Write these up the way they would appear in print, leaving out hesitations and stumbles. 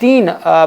3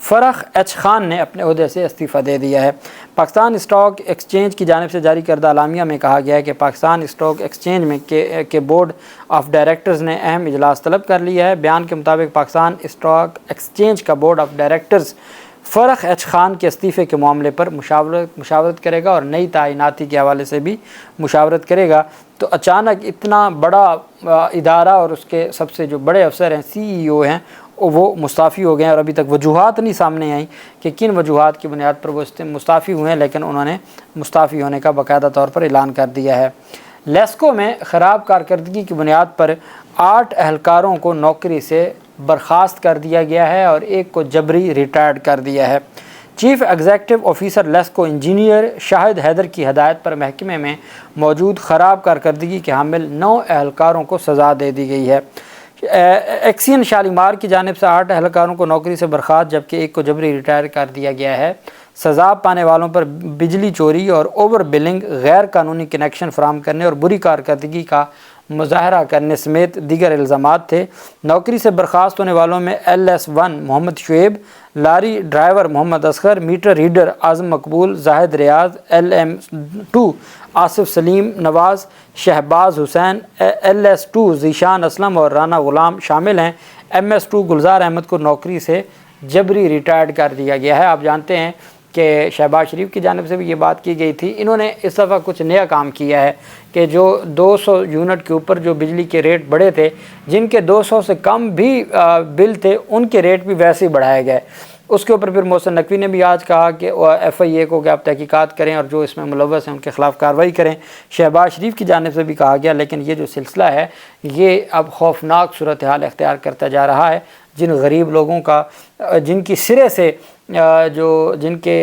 Farrukh H Khan نے اپنے عہدے سے استعفیٰ دے دیا ہے۔ پاکستان اسٹاک ایکسچینج کی جانب سے جاری کردہ اعلامیہ میں کہا گیا ہے کہ پاکستان اسٹاک ایکسچینج میں کے بورڈ آف ڈائریکٹرز نے اہم اجلاس طلب کر لیا ہے۔ بیان کے مطابق پاکستان اسٹاک ایکسچینج کا board of directors Farrukh H Khan کے استعفے کے معاملے پر مشاورت کرے گا اور نئی تعیناتی کے حوالے سے بھی مشاورت کرے گا۔ تو اچانک اتنا بڑا ادارہ اور اس کے سب سے جو بڑے افسر ہیں CEO ہیں وہ مستعفی ہو گئے ہیں، اور ابھی تک وجوہات نہیں سامنے آئیں کہ کن وجوہات کی بنیاد پر وہ مستعفی ہوئے ہیں، لیکن انہوں نے مستعفی ہونے کا باقاعدہ طور پر اعلان کر دیا ہے۔ لیسکو میں خراب کارکردگی کی بنیاد پر 8 اہلکاروں کو نوکری سے برخاست کر دیا گیا ہے اور ایک کو جبری ریٹائرڈ کر دیا ہے۔ Chief executive officer LESCO engineer Shahid Haider کی ہدایت پر محکمے میں موجود خراب کارکردگی کے حامل 9 اہلکاروں کو سزا دے دی گئی ہے۔ ایکسین شالیمار کی جانب سے 8 اہلکاروں کو نوکری سے برخاست جبکہ ایک کو جبری ریٹائر کر دیا گیا ہے۔ سزا پانے والوں پر بجلی چوری اور اوور بلنگ، غیر قانونی کنیکشن فراہم کرنے اور بری کارکردگی کا مظاہرہ کرنے سمیت دیگر الزامات تھے۔ نوکری سے برخاست ہونے والوں میں LS1 محمد شعیب، لاری driver Muhammad Asghar, metre reader اعظم مقبول، زاہد ریاض، LM2 آصف سلیم نواز، شہباز حسین، LS2 ذیشان اسلم اور رانا غلام شامل ہیں۔ MS2 گلزار احمد کو نوکری سے جبری ریٹائرڈ کر دیا گیا ہے۔ آپ جانتے ہیں کہ شہباز شریف کی جانب سے بھی یہ بات کی گئی تھی۔ انہوں نے اس دفعہ کچھ نیا کام کیا ہے کہ جو 200 یونٹ کے اوپر جو بجلی کے ریٹ بڑھے تھے، جن کے 200 سے کم بھی بل تھے، ان کے ریٹ بھی ویسے ہی بڑھائے گئے۔ اس کے اوپر پھر محسن نقوی نے بھی آج کہا کہ FIA کو کہ آپ تحقیقات کریں اور جو اس میں ملوث ہیں ان کے خلاف کارروائی کریں۔ شہباز شریف کی جانب سے بھی کہا گیا، لیکن یہ جو سلسلہ ہے یہ اب خوفناک صورتحال اختیار کرتا جا رہا ہے۔ جن غریب لوگوں کا جن کی سرے سے جن کے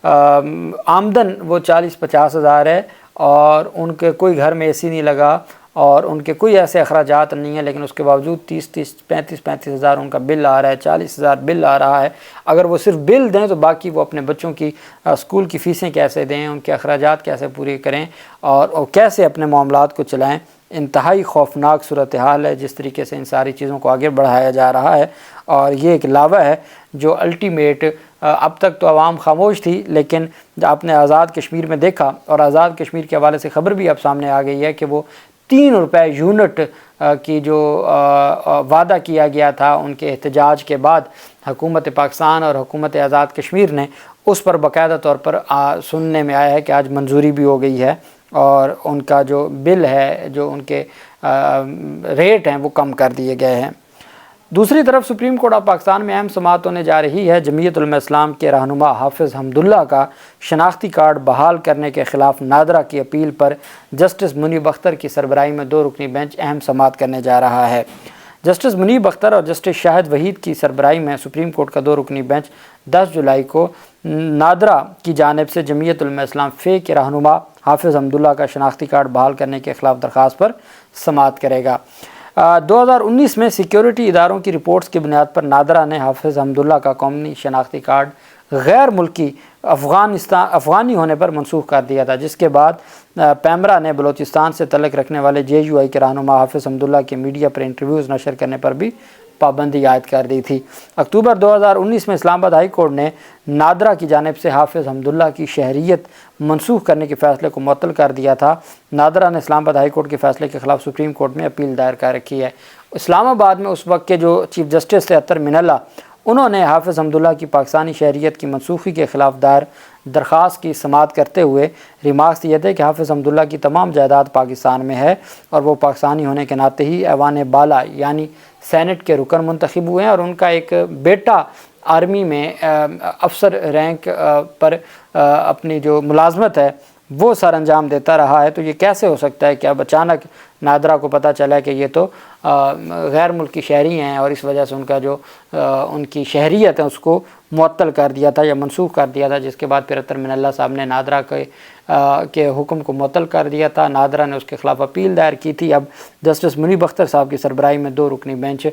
آمدن وہ 40-50 ہزار ہے اور ان کے کوئی گھر میں AC نہیں لگا اور ان کے کوئی ایسے اخراجات نہیں ہیں، لیکن اس کے باوجود 35 ہزار ان کا بل آ رہا ہے، 40 ہزار بل آ رہا ہے۔ اگر وہ صرف بل دیں تو باقی وہ اپنے بچوں کی اسکول کی فیسیں کیسے دیں، ان کے اخراجات کیسے پورے کریں اور کیسے اپنے معاملات کو چلائیں۔ انتہائی خوفناک صورتحال ہے جس طریقے سے ان ساری چیزوں کو آگے بڑھایا جا رہا ہے، اور یہ ایک لاوا ہے جو الٹیمیٹ اب تک تو عوام خاموش تھی، لیکن آپ نے آزاد کشمیر میں دیکھا، اور آزاد کشمیر کے حوالے سے خبر بھی اب سامنے آ گئی ہے کہ وہ 3 روپے یونٹ کی جو وعدہ کیا گیا تھا ان کے احتجاج کے بعد حکومت پاکستان اور حکومت آزاد کشمیر نے، اس پر باقاعدہ طور پر سننے میں آیا ہے کہ آج منظوری بھی ہو گئی ہے اور ان کا جو بل ہے، جو ان کے ریٹ ہیں وہ کم کر دیے گئے ہیں۔ دوسری طرف سپریم کورٹ آف پاکستان میں اہم سماعت ہونے جا رہی ہے۔ جمعیت علماء اسلام کے رہنما حافظ حمداللہ کا شناختی کارڈ بحال کرنے کے خلاف نادرا کی اپیل پر جسٹس منیب اختر کی سربراہی میں 2 رکنی بینچ اہم سماعت کرنے جا رہا ہے۔ جسٹس منیب اختر اور جسٹس شاہد وحید کی سربراہی میں سپریم کورٹ کا 2 رکنی بینچ 10 جولائی کو نادرا کی جانب سے جمعیت علماء اسلام فے کے رہنما حافظ حمداللہ کا شناختی کارڈ بحال کرنے کے خلاف درخواست پر سماعت کرے گا۔ 2019 میں سیکیورٹی اداروں کی رپورٹس کی بنیاد پر نادرا نے حافظ حمداللہ کا قومی شناختی کارڈ غیر ملکی افغانی ہونے پر منسوخ کر دیا تھا، جس کے بعد پیمرا نے بلوچستان سے تعلق رکھنے والے JUI کے رہنما حافظ حمداللہ کے میڈیا پر انٹرویوز نشر کرنے پر بھی پابندی عائد کر دی تھی۔ اکتوبر 2019 میں اسلام آباد ہائی کورٹ نے نادرا کی جانب سے حافظ حمداللہ کی شہریت منسوخ کرنے کے فیصلے کو معطل کر دیا تھا۔ نادرا نے اسلام آباد ہائی کورٹ کے فیصلے کے خلاف سپریم کورٹ میں اپیل دائر کر رکھی ہے۔ اسلام آباد میں اس وقت کے جو چیف جسٹس تھے اطہر من اللہ، انہوں نے حافظ حمداللہ کی پاکستانی شہریت کی منسوخی کے خلاف دائر درخواست کی سماعت کرتے ہوئے ریمارکس دیے تھے کہ حافظ حمداللہ کی تمام جائیداد پاکستان میں ہے اور وہ پاکستانی ہونے کے ناطے ہی ایوان بالا یعنی سینٹ کے رکن منتخب ہوئے ہیں، اور ان کا ایک بیٹا آرمی میں افسر رینک پر اپنی جو ملازمت ہے وہ سر انجام دیتا رہا ہے۔ تو یہ کیسے ہو سکتا ہے کہ اب اچانک نادرا کو پتہ چلا کہ یہ تو غیر ملکی شہری ہیں اور اس وجہ سے ان کا جو ان کی شہریت ہے اس کو معطل کر دیا تھا یا منسوخ کر دیا تھا، جس کے بعد پھر اطہر من اللہ صاحب نے نادرا کے حکم کو معطل کر دیا تھا۔ نادرا نے اس کے خلاف اپیل دائر کی تھی۔ اب جسٹس منیب اختر صاحب کی سربراہی میں 2 رکنی بینچ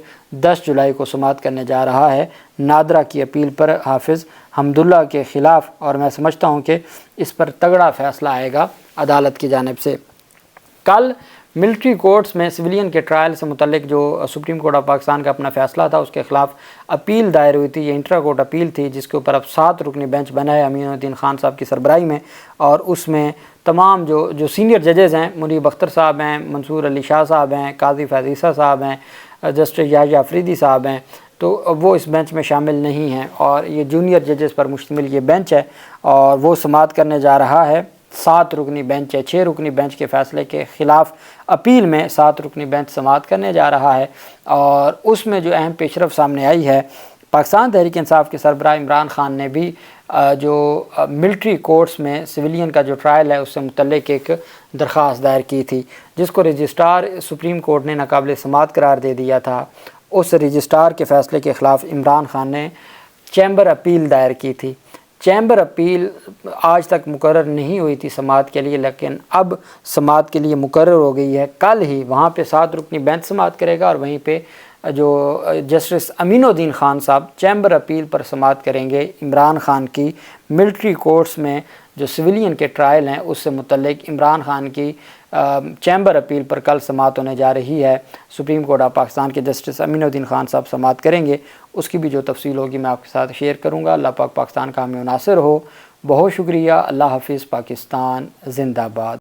10 جولائی کو سماعت کرنے جا رہا ہے نادرا کی اپیل پر حافظ حمداللہ کے خلاف، اور میں سمجھتا ہوں کہ اس پر تگڑا فیصلہ آئے گا عدالت کی جانب سے۔ کل ملٹری کورٹس میں سویلین کے ٹرائل سے متعلق جو سپریم کورٹ آف پاکستان کا اپنا فیصلہ تھا اس کے خلاف اپیل دائر ہوئی تھی. یہ انٹرا کورٹ اپیل تھی جس کے اوپر اب 7 رکنی بینچ بنا ہے امین الدین خان صاحب کی سربراہی میں, اور اس میں تمام جو سینئر ججز ہیں, منیب اختر صاحب ہیں, منصور علی شاہ صاحب ہیں, قاضی فیض عیسیٰ صاحب ہیں, جسٹس یحییٰ افریدی صاحب ہیں, تو وہ اس بینچ میں شامل نہیں ہیں, اور یہ جونیئر ججز پر مشتمل یہ بینچ ہے, اور وہ سماعت کرنے جا رہا ہے. 7 رکنی بینچ ہے. 6 رکنی بینچ کے فیصلے کے خلاف اپیل میں 7 رکنی بینچ سماعت کرنے جا رہا ہے, اور اس میں جو اہم پیش رفت سامنے آئی ہے, پاکستان تحریک انصاف کے سربراہ عمران خان نے بھی جو ملٹری کورٹس میں سویلین کا جو ٹرائل ہے اس سے متعلق ایک درخواست دائر کی تھی, جس کو رجسٹرار سپریم کورٹ نے ناقابل سماعت قرار دے دیا تھا. اس رجسٹرار کے فیصلے کے خلاف عمران خان نے چیمبر اپیل دائر کی تھی. چیمبر اپیل آج تک مقرر نہیں ہوئی تھی سماعت کے لیے, لیکن اب سماعت کے لیے مقرر ہو گئی ہے. کل ہی وہاں پہ 7 رکنی بینچ سماعت کرے گا, اور وہیں پہ جو جسٹس امین الدین خان صاحب چیمبر اپیل پر سماعت کریں گے عمران خان کی ملٹری کورٹس میں جو سویلین کے ٹرائل ہیں اس سے متعلق. عمران خان کی چیمبر اپیل پر کل سماعت ہونے جا رہی ہے. سپریم کورٹ آف پاکستان کے جسٹس امین الدین خان صاحب سماعت کریں گے. اس کی بھی جو تفصیل ہوگی میں آپ کے ساتھ شیئر کروں گا. اللہ پاک پاکستان کا حامی و ناصر ہو. بہت شکریہ. اللہ حافظ. پاکستان زندہ باد.